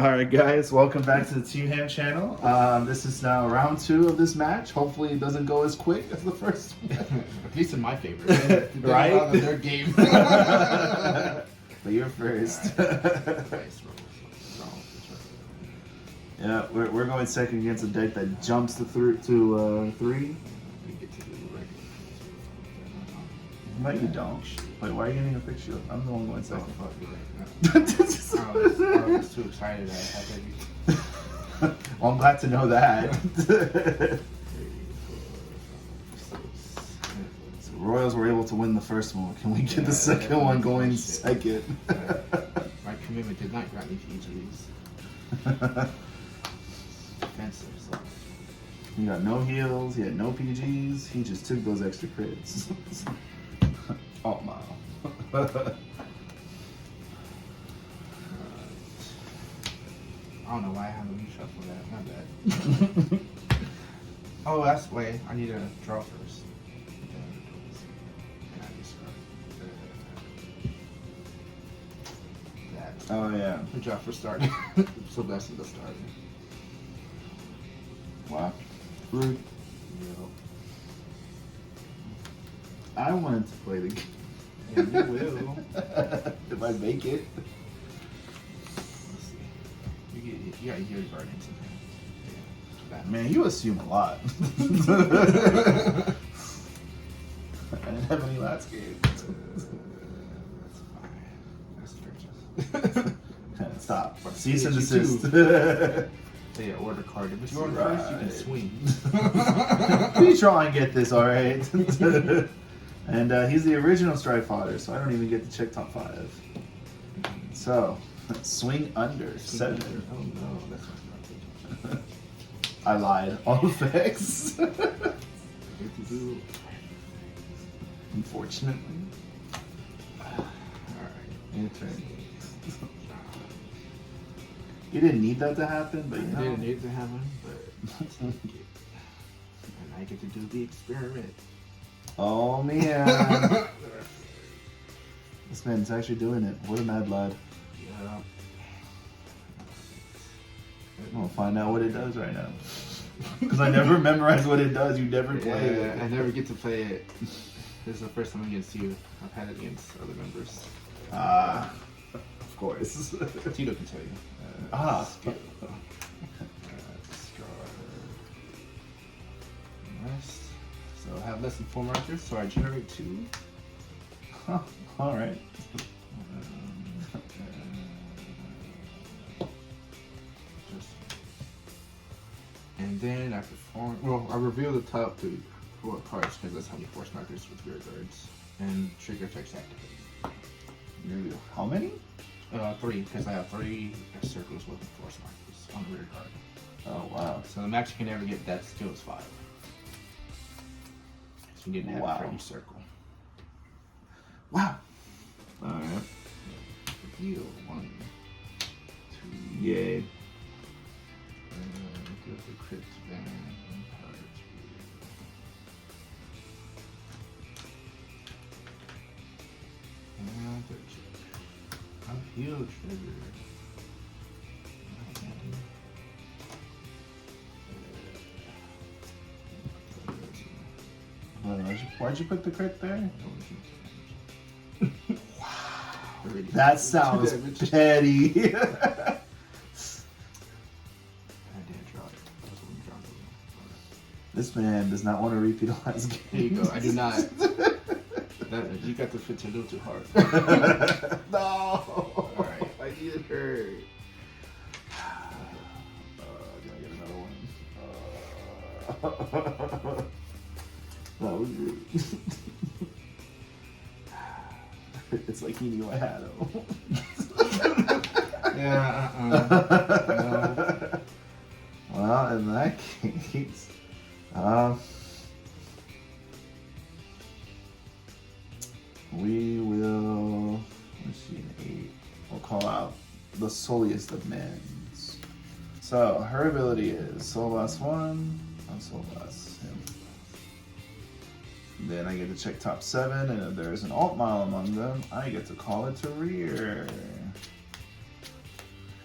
Alright guys, welcome back to the Two Hand channel. This is now round 2 of this match. Hopefully it doesn't go as quick as the first one. At least in my favor. Right? Their game. But you're first. Yeah, we're going second against a deck that jumps to 3. No, you don't. Wait, why are you getting a fixed shield? I'm the one going second. Oh, fuck, I was too excited. Well, I'm glad to know that. So Royals were able to win the first one. Can we get the second one going second? My commitment did not grant me PGs. Defensive, so. He got no heals, he had no PGs, he just took those extra crits. Altmile. I don't know why I haven't reshuffled that. My bad. Oh, that's the way. I need to draw first. And I discard that. Oh yeah. Good job for starting. So blessed with the start. Wow. Rude. I wanted to play the game. Yeah, you will. If I make it. Let's see. You got your guardians in there. Man, you assume a lot. I didn't have any last game. That's fine. That's Stop. Cease and desist. Say your order card. If it's your order first, you can swing. Please try and get this, alright? And he's the original Strike Fighter, so I don't even get to check top 5. So, swing under 7. Oh no, that's not I lied. All effects. Unfortunately. Alright. Your turn. You didn't need that to happen, but you know. It didn't need to happen, but and I get to do the experiment. Oh man. This man's actually doing it. What a mad lad. Yeah. I'm gonna find out what it does right now. Because I never memorize what it does. You never play it. I never get to play it. This is the first time against you. I've had it against other members. Of course. Tito can tell you. Discard. Rest. So I have less than 4 markers, so I generate 2. Huh. All right. And then I perform. Well, I reveal the top 3 cards because that's how many force markers with rear guards. And trigger effects activate. How many? 3, because I have 3 circles with force markers on the rear guard. Oh wow. So the max you can ever get that skill is 5. So you didn't have it for each circle. Wow. All right. Heal 1, 2. Yay. Give the crit ban and power 2. And the check. A heal trigger. Why'd you put the crit there? Wow. That sounds petty. I didn't draw it. This man does not want to repeat the last game. There you go. I do not. You got the fit a little too hard. No. Alright. I need it hurt. Can I get another one? That was rude. It's like he knew I had him. Yeah, no. Well, in that case, we will, let's see, an 8. We'll call out the Soliest of Men's. So, her ability is Soul Blast 1, and Soul Blast him. Then I get to check top 7, and if there's an Altmile among them, I get to call it to rear.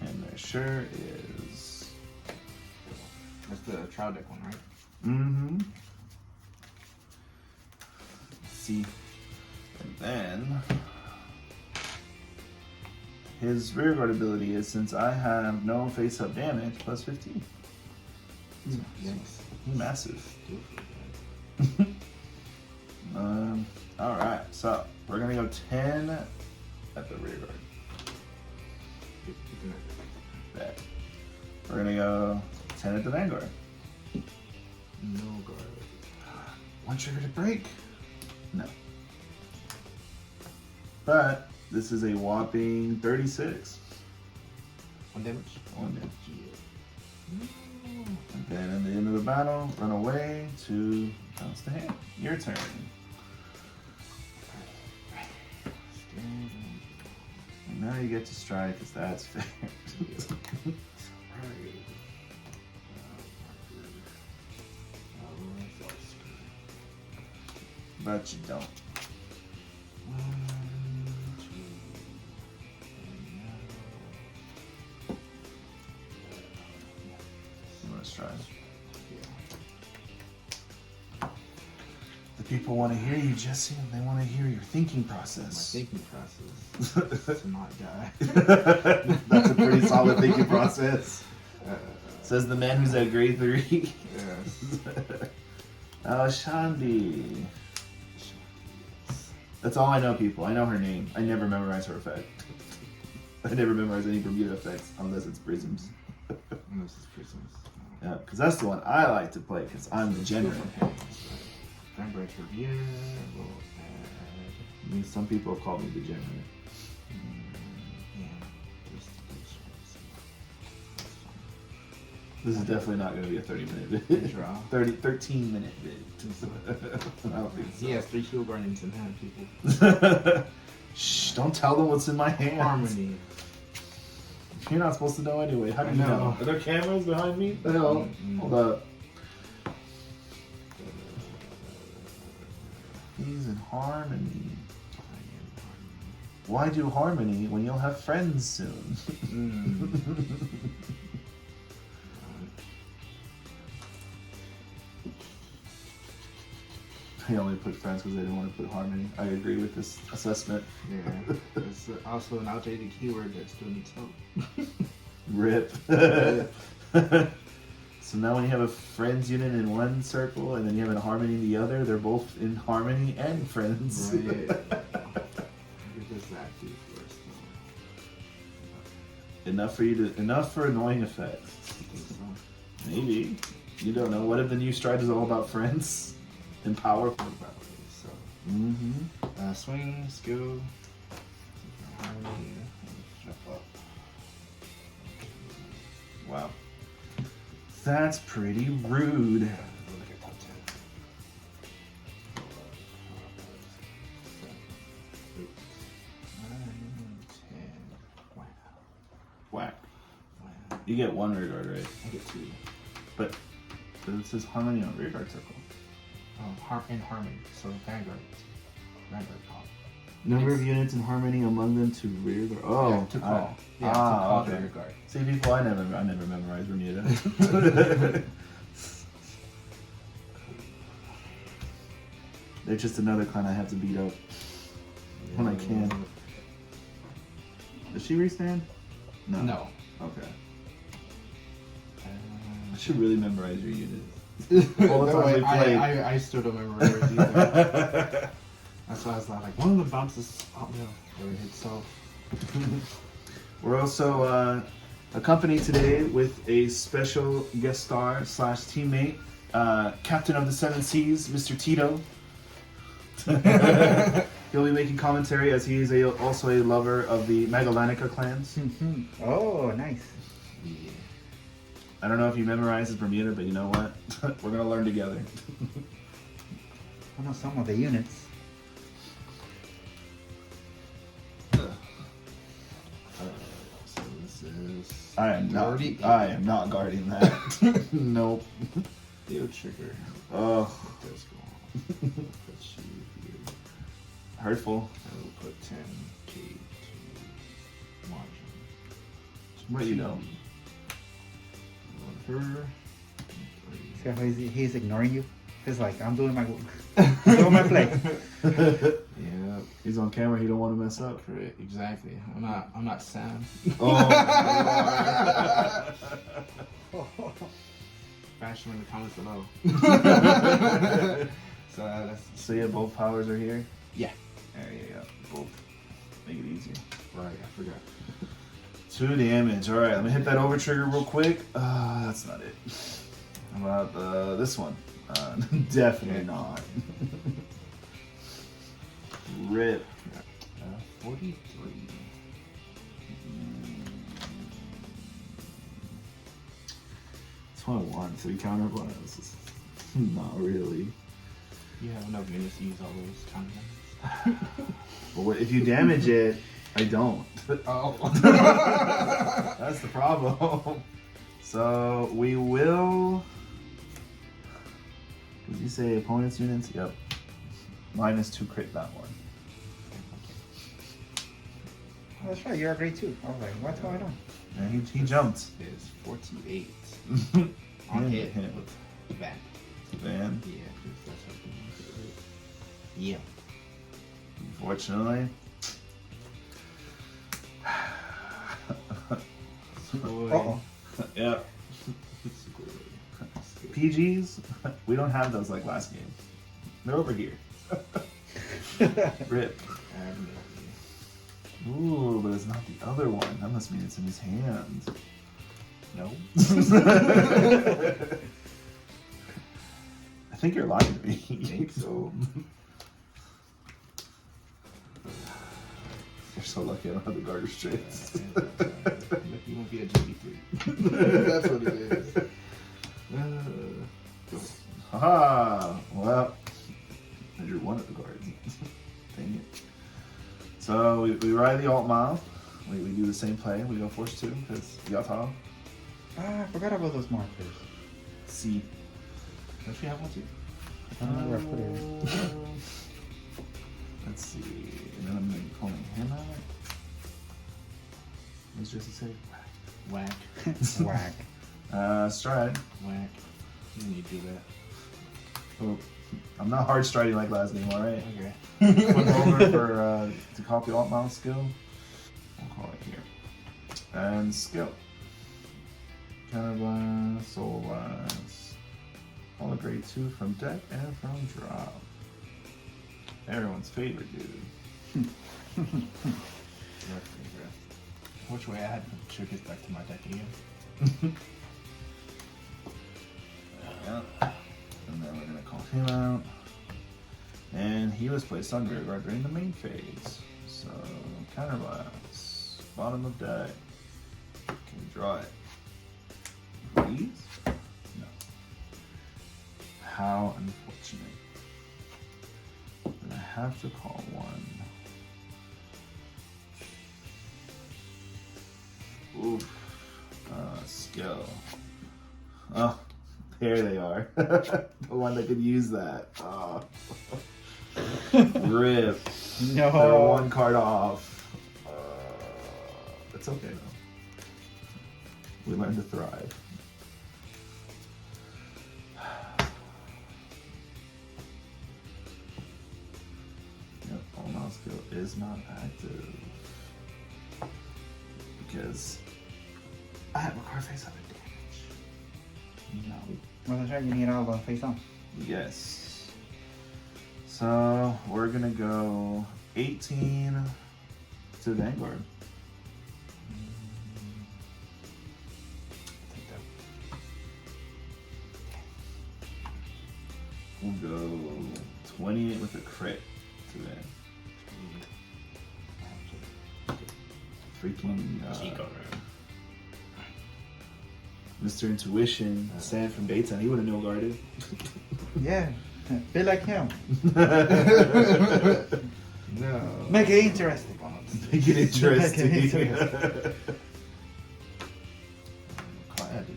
And there sure is. That's the trial deck one, right? Mm-hmm. Let's see. And then his rearguard ability is since I have no face-up damage, plus 15. Yes. Massive. Alright, so we're gonna go 10 at the rearguard. Bet. We're gonna go 10 at the vanguard. No guard. One trigger to break? No. But this is a whopping 36. One damage? One damage. And then at the end of the battle, run away to bounce the hand. Your turn. And now you get to strike, because that's fair. But you don't. Let's try. The people want to hear you, Jesse. They want to hear your thinking process. My thinking process is to not die. That's a pretty solid thinking process. Says the man who's at grade 3. Yes. Shandi. That's all I know, people. I know her name. I never memorize her effect. I never memorize any Bermuda effects unless it's prisms. Unless it's prisms. Yeah, because that's the one I like to play because I'm degenerate. Vanguard Riviere will add. I mean, some people have called me degenerate. This is definitely not going to be a 30-minute vid. 13-minute vid. I don't think so. He has 3 Shield Guardians in hand, people. Shh, don't tell them what's in my hand. Harmony. You're not supposed to know anyway. How do you know? Are there cameras behind me? The hell? Hold up. He's in harmony. Why do harmony when you'll have friends soon? They only put friends because they didn't want to put harmony. I agree with this assessment. Yeah. There's also an outdated keyword that still needs help. Rip. So now when you have a friends unit in one circle and then you have a harmony in the other, they're both in harmony and friends. Right. What does that do for us? Enough for annoying effects. Maybe. You don't know. What if the new stride is all about friends and power? So, Mm-hmm. Swing, skill, harmony, jump up. Wow. That's pretty rude. Look at top 10. 9, 10. Wow. Whack. Wow. You get one rear guard, right? I get 2. But it says harmony on rear guard circle. Oh, in harmony. So Vanguard call. Number of units in harmony among them to rear guard. Oh, Yeah, to call. To call the rear guard. See, people, I never memorized Bermuda. They're just another clan I have to beat up when I can. Does she restand? No. Okay. I should really memorize your units. All the time I still don't remember it either. That's why I was like, one of them bounces Altmile or itself. We're also accompanied today with a special guest star / teammate, Captain of the Seven Seas, Mr. Tito. He'll be making commentary as he is also a lover of the Magellanica clans. Oh, nice. Yeah. I don't know if he memorizes Bermuda, but you know what? We're going to learn together. I know some of the units. So this is I am not guarding that. Nope. Theo trigger. Oh, What does go on? Put you here. hurtful. I will put 10k to margin. But you don't. Her. See how he's ignoring you? It's like, I'm doing my doing my play. Yeah. He's on camera. He don't want to mess up. Correct. Exactly. I'm not Sam. Oh. Fashion in the comments below. So that's So yeah, both powers are here. yeah. There you go. Both. Make it easier. Right. I forgot. 2 damage. All right, let me hit that over trigger real quick. That's not it. How about this one? Definitely not. Rip. 43. It's 21, so you counter bonus. Not really. You have enough minutes to use all those counter But if you damage it, I don't. Oh. That's the problem. So we will. Did you say opponent's units? Yep. -2 crit that one. Oh, that's right, you're a grade 2. I was like, what's going on? And he jumped. Is 48 Yeah, on hit hit. with back. Man, Yeah, 'cause that's how you do it. Yeah. unfortunately. Uh-oh. Yeah. PGs, we don't have those like last game. They're over here. Rip. Ooh, but it's not the other one. That must mean it's in his hand. No. I think you're lying to me. I think so. You're so lucky I don't have the garter straits. You won't be a GB3. That's what it is. Haha! Well, I drew one of the cards. Dang it. So we ride the Altmile. We do the same play. We go force 2 because Yata. I forgot about those markers. C. Don't you have one too? I don't know where I put it. Let's see. And then I'm going to be calling him out. What's Jesse say? Whack. Whack. Stride. Whack. You need to do that. Oh, I'm not hard striding like last game, alright? Okay. Flip over for to copy Altmile skill. I'll call it here. And skill. Counterblast, Soul Blast. All a grade 2 from deck and from drop. Everyone's favorite dude. Which way I had to trick it back to my deck again. Yeah. And then we're gonna call him out. And he was placed on rear guard during the main phase. So counterblast. Bottom of deck. Can we draw it? Please? No. How unfortunate. Then I have to call one. Oof. Skill. Oh, there they are. The one that could use that. Oh. Rip. No. They're 1 card off. It's okay though. We learn to thrive. Yep, Altmile skill is not active. Because I have a card face up at damage. No. Well, that's right, you need all the face on. Yes. So we're gonna go 18 to Vanguard. Take that. We'll go 28 with a crit to that. Freaking Chico, Mr. Intuition, Stan from Baytown, he would have no guarded. Yeah, be like him. No. Make it interesting. Make it interesting. Make it interesting. Cloudy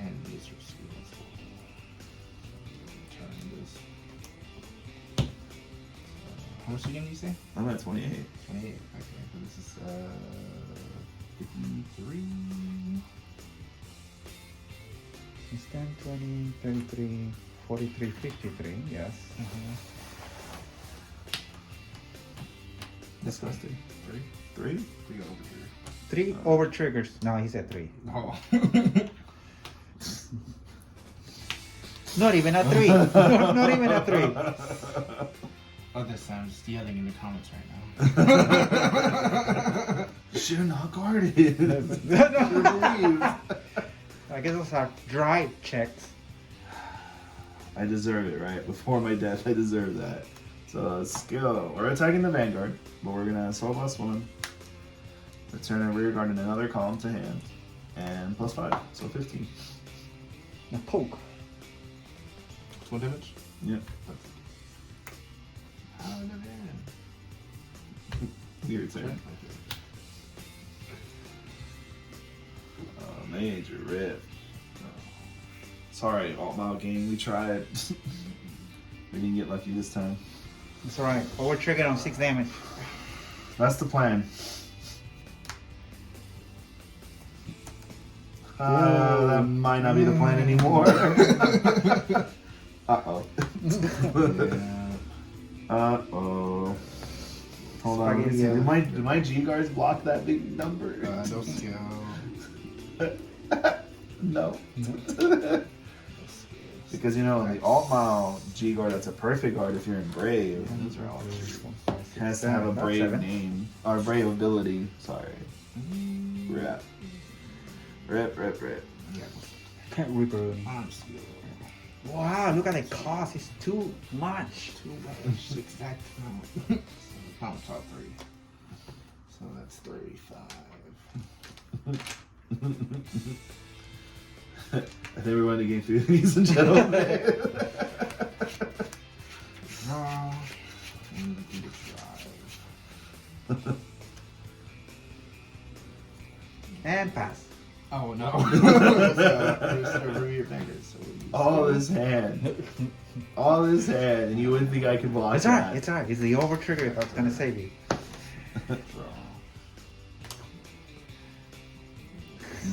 and these are skills. Turn this. How much again did you say? I'm at 28. 28. Okay, so this is 53. It's 10, 20, 33, 43, 53. Yes. Disgusting. 3. 3? 3 over here. 3 over triggers. No, he said 3. Oh. Not even a 3. Not even a 3. Oh, this I'm just yelling in the comments right now. Should have not guarded. Should have believed. I guess those are dry checks. I deserve it, right? Before my death, I deserve that. So, skill. We're attacking the Vanguard, but we're gonna soul +1. Return a rear guard in another column to hand. And +5, so 15. A poke. It's 1 damage? Yep. How did it end? Your turn. Major rip. Sorry, Altmile game. We tried. We didn't get lucky this time. It's alright. Over triggered on 6 damage. That's the plan. That might not be the plan anymore. Uh-oh. Uh-oh. Hold on. Let's see. Do my G guards block that big number? No skill. No. Because you know, in the Altmile G guard, that's a perfect guard if you're in Brave. Those are all It has to have a Brave name. Or Brave ability. Sorry. Rip. Rip. Yeah. Reaper. Skill. Wow, look at the cost. It's too much. Too much. Exact amount. Pound top 3. So that's 35. I think we're going to game 3, ladies and gentlemen. Draw. And do the drive. And pass. Oh no. There's a Riviere Vanguard, so All this hand. All this hand. And you wouldn't think I could block It's that. alright. It's alright. It's the over trigger that's gonna save you. draw.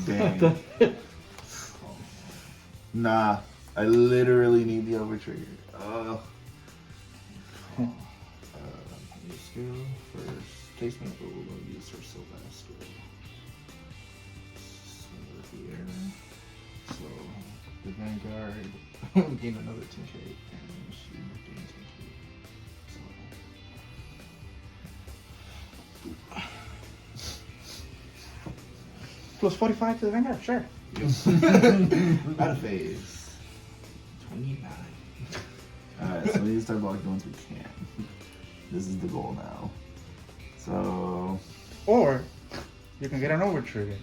Dang. Nah. I literally need the over trigger. New skill first. Placement, but we're going to use her so last skill. So Riviere. So the Vanguard will gain another 10k and she will gain 10k. Plus 45 to the Vanguard, sure. So out of phase. 29. Alright, so we need to start blocking once we can. This is the goal now. So Or you can get an over trigger.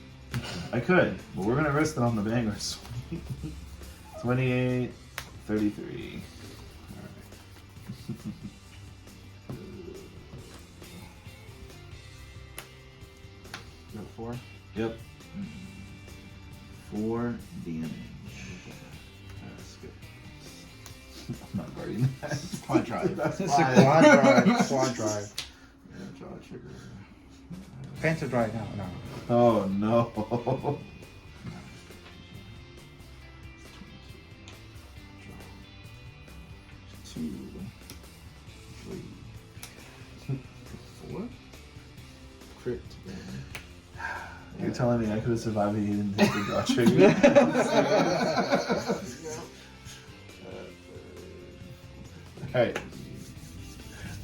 I could, but we're gonna risk it on the Vanguard. 28, 33. You got 4? Yep. 4 damage. That's good. I'm not guarding that. Quad drive. That's It's a fine. quad drive. Quad drive. Yeah, draw a trigger. Pencil drive now. No. Oh no. Two, 3, 4. Crit. You're telling me I could have survived if he didn't take the draw trigger? Alright.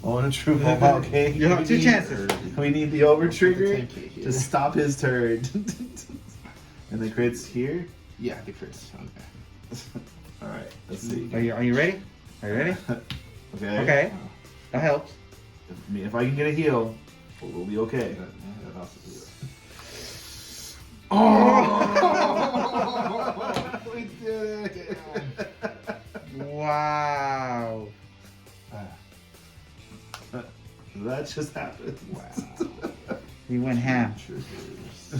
I want a true mobile game. You have 2 chances. We need the over trigger to stop his turn. And the crit's here? Yeah, the crits. Okay. Alright, let's see. Are you ready? Are you ready? Okay. Okay. That helps. If I can get a heal, we'll be okay. That also do it. Oh! We did it! Wow. That just happened. Wow. We went ham. Triggers.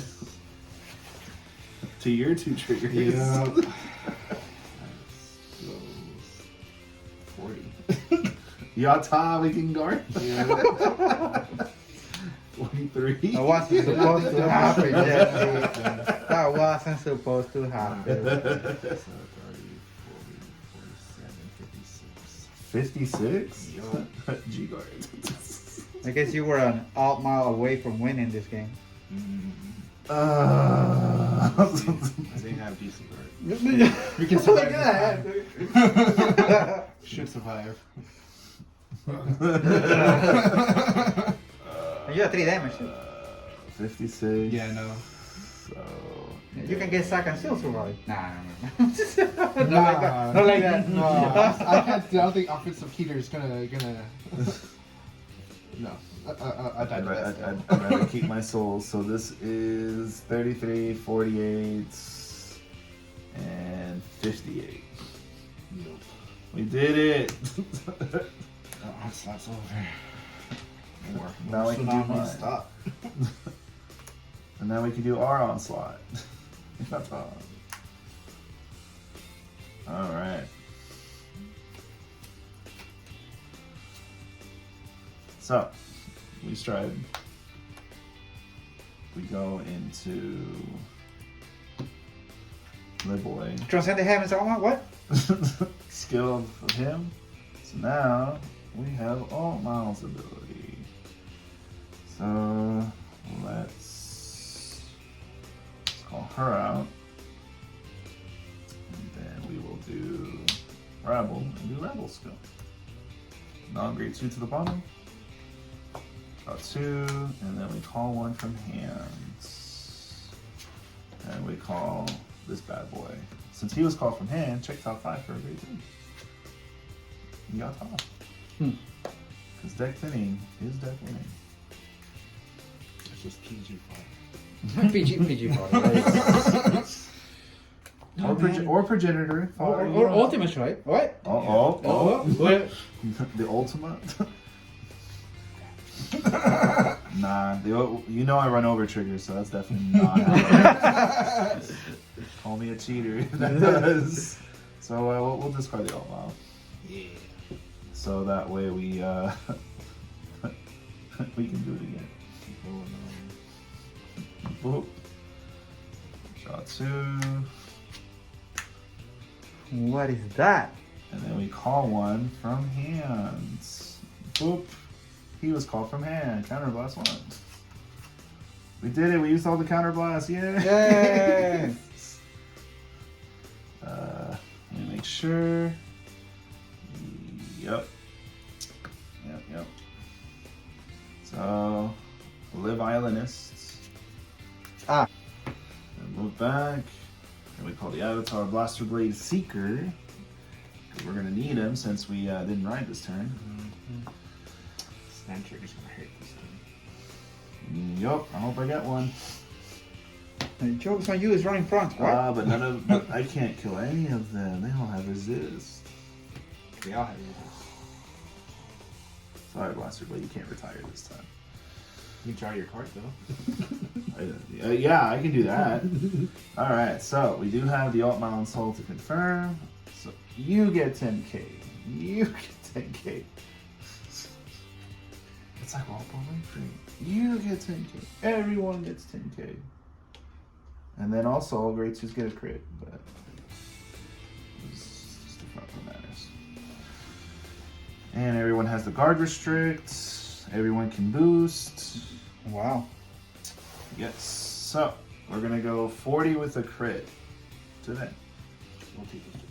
To your 2 triggers. Yeah. Close. 40. Yata, we can guard. Yeah. 40 43. That wasn't supposed to happen, Jesse. That wasn't supposed to happen. So 30, 40, 47, 56. 56? Yo. G guard. I guess you were an Altmile away from winning this game. I didn't have decent guard. We can Look survive at this that. time. Should survive. You have 3 damage. 56. Yeah, no. So. You can get sack and still survive. Nah. Not like Nah. that. Not like that. No, I can't. I don't think offensive heater is gonna. No, I died to that. I'd rather keep my souls. So this is 33, 48, and 58. Nope. We did it! Onslaught's over. More. Now I can do Tsunami, mine. stop. And now we can do our onslaught. Alright. So, we stride. We go into the boy. Transcend the heavens, Altmile? What? Skill of him. So now we have Altmile's ability. So let's call her out. And then we will do Rebel and do Rebel skill. Non-grade 2 to the bottom. Draw 2, and then we call one from hands. And we call this bad boy. Since he was called from hand, check top 5 for a grade 2. You got top. Because deck thinning is deck winning. It's just PG fire. PG part. Or progenitor. Or ultimate, right? What? What? The ultimate. Nah, you know I run over triggers, so that's definitely not happening. Call me a cheater if that does. So we'll discard the Altmile. Yeah. So that way we we can do it again. Oh Boop. Draw 2. What is that? And then we call one from hands. Boop. He was called from hand. Counterblast 1. We did it. We used all the counterblast. Yeah. Yay! Let me make sure. Yep. So, live Iolinists. Ah. And move back. And we call the Avatar Blaster Blade Seeker. Because we're going to need him since we didn't ride this turn. Stand trigger's gonna hurt this time. Yup, I hope I get one. The joke's on you is running front. What? But I can't kill any of them. They all have resist. They all have resist. Sorry, Blaster Blade, you can't retire this time. You draw your card though. Yeah, I can do that. Alright, so we do have the Altmile and Soul to confirm. So you get 10k. You get 10k. It's like all free. You get 10k. Everyone gets 10k. And then also all grade 2s get a crit, but it's just the front that matters. And everyone has the guard restrict. Everyone can boost. Wow. Yes. So we're gonna go 40 with a crit today. We'll take this to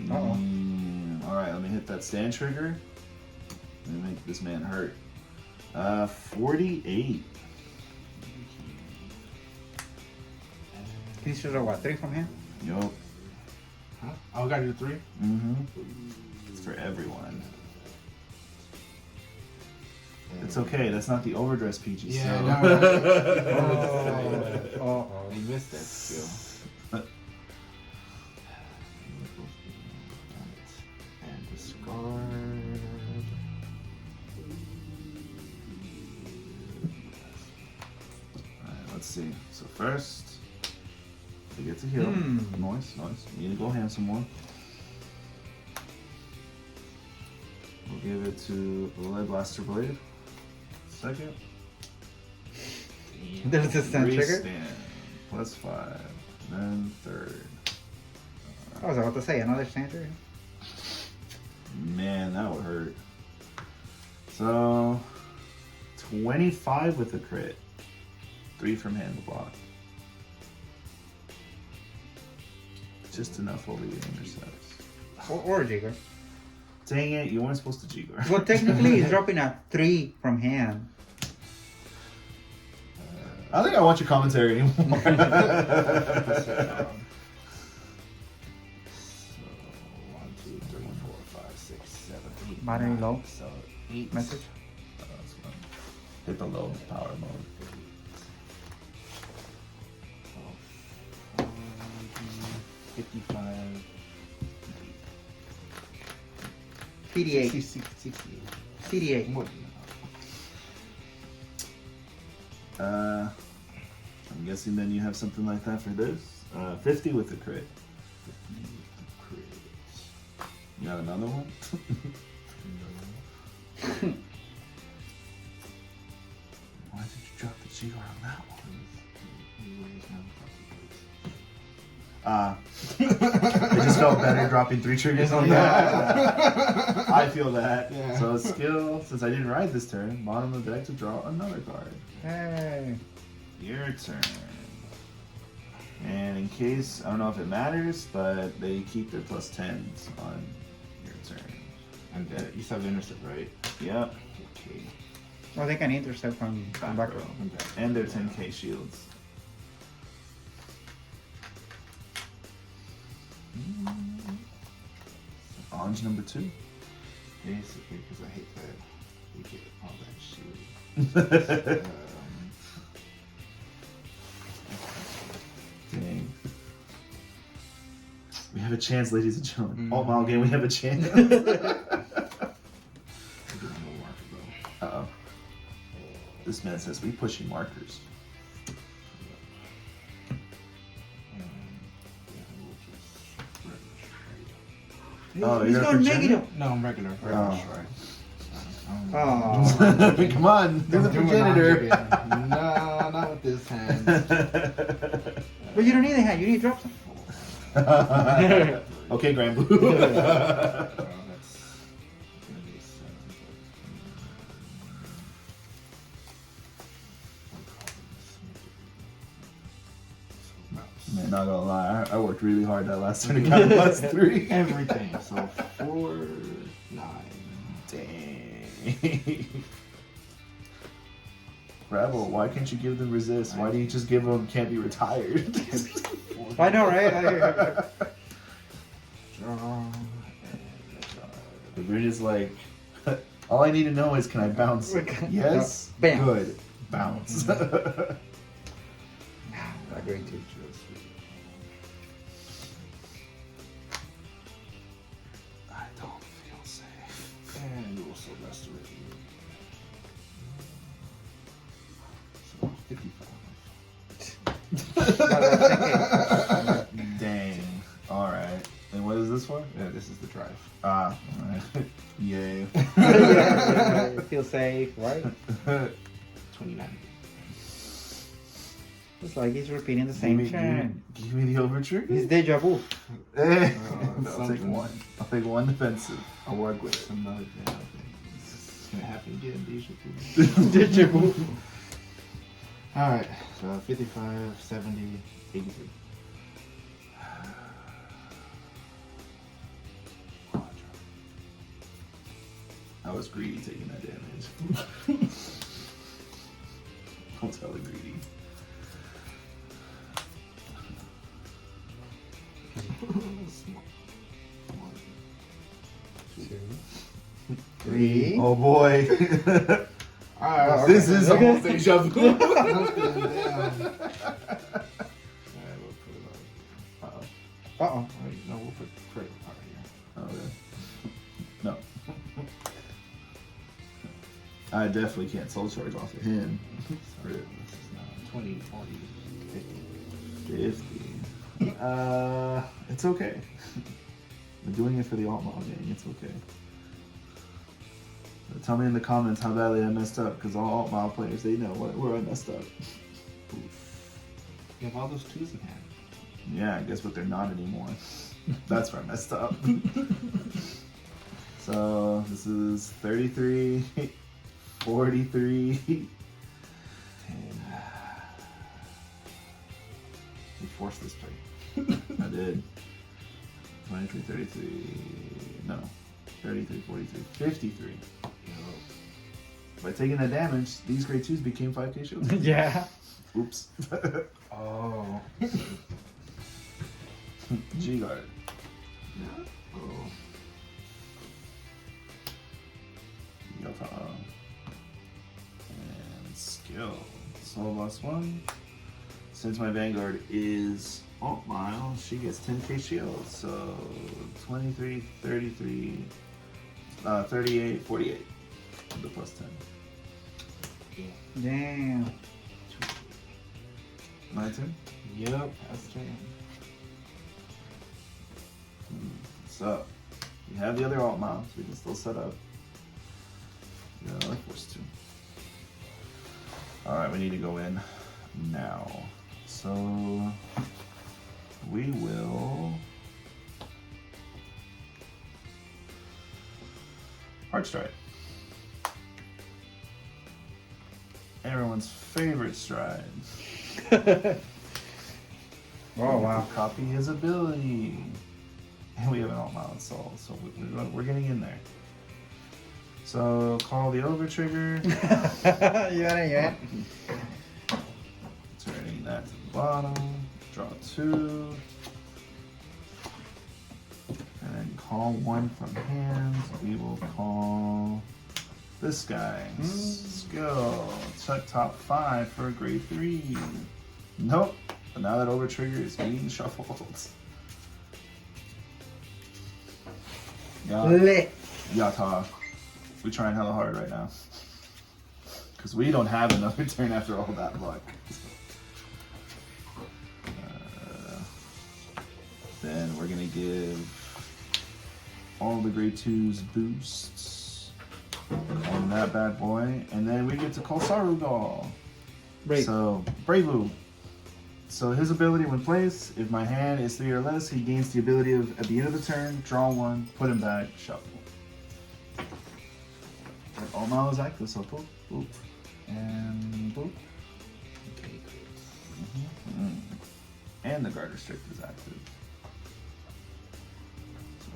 damage. All right, let me hit that stand trigger. Let me make this man hurt. 48. These should have what? 3 from him? Yup. Huh? Oh, I gotta do 3? Mm-hmm. It's for everyone. It's okay. That's not the overdress peaches. Yeah, so. no. Oh. You missed that skill. And discard. Alright, let's see. So first, we get to heal. Nice. We need to go hand some more. Move give it to Lead Blaster Blade. Second. There's a stand trigger. Restand. +5. Then third. I was about to say another stand trigger. Man, that would hurt. So 25 with a crit. 3 from hand to block. Just enough over the intercepts. Or Jigger. Dang it, you weren't supposed to Jigger. Well, technically, he's dropping a 3 from hand. I don't think I watch your commentary anymore. So 1, 2, 3, 4, 5, 6, 7, 8. Battery low. So 8. Message. That's fine. Hit the low power mode. 55. CD8. 68. CD8. More than I'm guessing then you have something like that for this. 50 with the crit. You got another one? Why did you drop the G on that one? It just felt better dropping 3 triggers on that. I feel that. Yeah. So skill, since I didn't ride this turn, bottom of the deck to draw another card. Hey. Your turn. And in case, I don't know if it matters, but they keep their +10s on your turn. And you still have intercept, right? Yep. Okay. Well, they can intercept from back row. Okay. And their 10k shields. Orange number 2. Basically, because I hate that we get all that shit. Dang. We have a chance, ladies and gentlemen. Mm. Altmile game, we have a chance. Uh-oh. This man says we pushing markers. Oh, He's you're going for negative. No, I'm regular. Oh. Oh. Come on, do the progenitor. No, not with this hand. But you don't need a hand. You need to drop some. Okay, Grand Blue. Man, not gonna lie, I worked really hard that last turn to count +3. Everything. So 4, 9. Dang. Rebel, why can't you give them resist? Why do you just give them can't be retired? I know, right? Draw. The Green is like, all I need to know is can I bounce? Yes? Bam. Good. Bounce. I agree too. I don't feel safe. And you also rest already. So 55. Dang. Alright. And what is this for? Yeah, this is the drive. Ah, alright. Yay. Yeah, feel safe, right? 29. It's like he's repeating the same turn. Give me the over trigger. He's deja vu. I'll take something. one. I'll take one defensive. I'll work with some other thing. It's gonna happen again, deja vu. Deja vu. Alright, so 55, 70, 83. I was greedy taking that damage. I was hella greedy. Three. Oh boy. Alright, This is almost deja vu. Alright, we'll put it Uh-oh. Uh-oh. on. Wait, no, we'll put credit card here. Okay. No. I definitely can't soul charge off of him. So this is now 20, 40, 50. 50. It's okay. We're doing it for the Altmile gang. It's okay. Tell me in the comments how badly I messed up, because all Altmile players, they know where I messed up. You have all those 2s in hand. Yeah, I guess but they're not anymore. That's where I messed up. So this is 33, 43, 10. You forced this play. I did. 23, 33, no. 33, 43, 53. By taking that damage, these grade 2s became 5k shields. Yeah. Oops. Oh. G-Guard. Oh. Yota. And skill. Soul loss 1. Since my Vanguard is Altmile, she gets 10k shield. So 23, 33, 38, 48. The plus 10. Damn. My turn? Yep, that's true. So, we have the other Altmile, so we can still set up. Yeah, I like force 2. Alright, we need to go in now. So, we will... Hard Strike. Everyone's favorite stride. Oh, wow. Copy his ability. And we have an Altmile Soul, so we're getting in there. So, call the over trigger. Yeah. Turning that to the bottom. Draw 2. And then call 1 from hand. We will call this guy. Skill. Check top 5 for a grade 3. Nope. But now that over trigger is being shuffled. Lit. Yata. We trying hella hard right now. Because we don't have another turn after all that luck. Then we're going to give all the grade 2s boosts on that bad boy. And then we get to call Sarugal. Brave. So, Bravoo. So his ability when placed, if my hand is 3 or less, he gains the ability of, at the end of the turn, draw 1, put him back, shuffle. Altmile is active, so boop, boop, and boop. Okay, Mm-hmm. And the guard restrict is active. So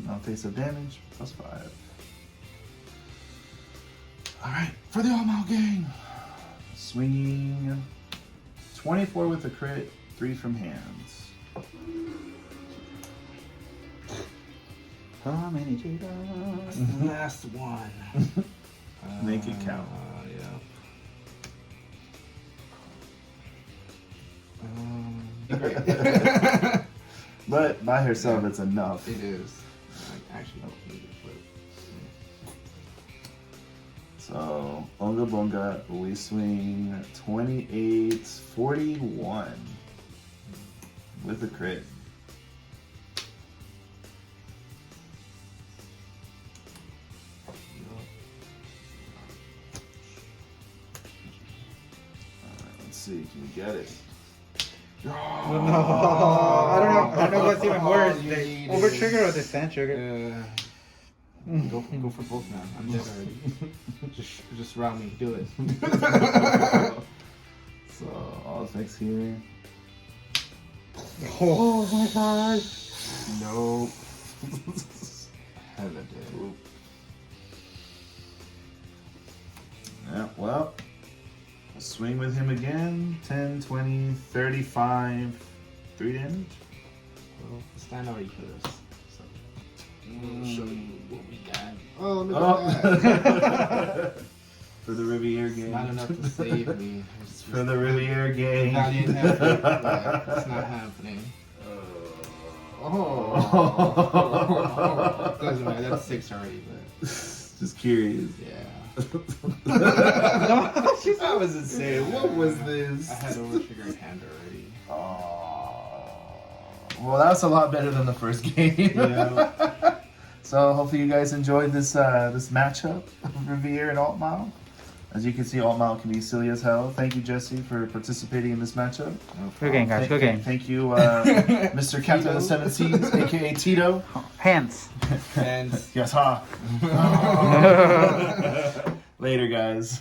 non-face-up damage, plus 5. Alright, for the Altmile gang. Swinging 24 with a crit, 3 from hands. How many Cheetos? Last one. Make it count. Yeah. Great. But by herself, it's enough. It is. I actually don't need it, but. So, Bunga Bunga, we swing 28, 41 with a crit. Let's see, can we get it? No, I don't know what's even worse. You The need over it. trigger or the stand trigger? Go for both now. I'm dead already. just round me. Do it. So, all effects here. Oh my god. Nope. Hella dead. Yeah, well, swing with him again. 10, 20, 35, 3 damage. Well, the stand already hit us. So we'll show you what we got. Oh, look Oh. For the Riviere game. Not enough to save me. It's For the Riviere game. Valiant effort. Yeah, it's not happening. Oh. Doesn't matter. That's 6 already, but Just curious. yeah. That was insane. What was this? I had over trigger in hand already. Oh. Well, that's a lot better than the first game. Yeah. So hopefully you guys enjoyed this this matchup of Riviere and Altmile. As you can see, Altmile can be silly as hell. Thank you, Jesse, for participating in this matchup. Good game, guys. Good game. Thank you, Mr. Captain of the Seven Seas, aka Tito. Hands. And Yes, ha. Later, guys.